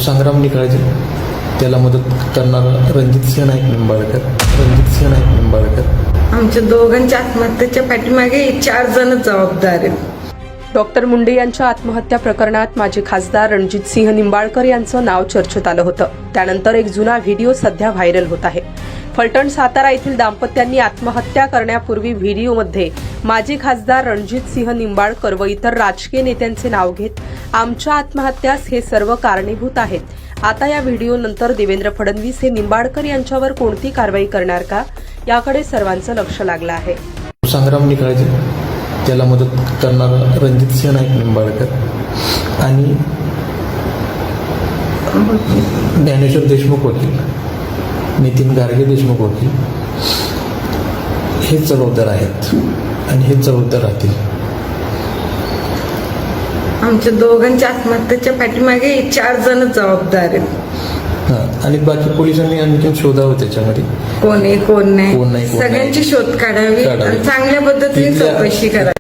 संग्राम निकाळजे, त्याला मदत करणारा रणजित नाईक निंबाळकर. आमच्या दोघांच्या आत्महत्येच्या पाठीमागे 4 जण जबाबदार आहेत. डॉक्टर मुंडे यांच्या आत्महत्या प्रकरणात माजी खासदार रणजितसिंह निंबाळकर यांचं नाव चर्चेत आलं होतं. त्यानंतर एक जुना व्हिडिओ सध्या व्हायरल होत आहे. फलटण सातारा येथील दाम्पत्यांनी आत्महत्या करण्यापूर्वी व्हिडिओमध्ये माजी खासदार रणजितसिंह निंबाळकर व इतर राजकीय नेत्यांचे नाव घेत आमच्या आत्महत्यास हे सर्व कारणीभूत आहेत. आता या व्हिडिओनंतर देवेंद्र फडणवीस हे निंबाळकर यांच्यावर कोणती कारवाई करणार का, याकडे सर्वांचं लक्ष लागलं आहे. संग्राम निकाळजे, त्याला मदत करणारा रणजित नाईक निंबाळकर आणि ज्ञानेश्वर देशमुख वकील, नितीन गार्गे देशमुख वकील हेच जबाबदार आहेत आणि हेच जबाबदार राहतील. आमच्या दोघांच्या आत्महत्येच्या पाठीमागे 4 जण जबाबदार आहेत. आणि बाकी पोलिसांनी आणखी शोधावं त्याच्यामध्ये कोण आहे कोण कोण नाही नाही, सगळ्यांची शोध काढावी आणि चांगल्या पद्धतीने चौकशी करावी.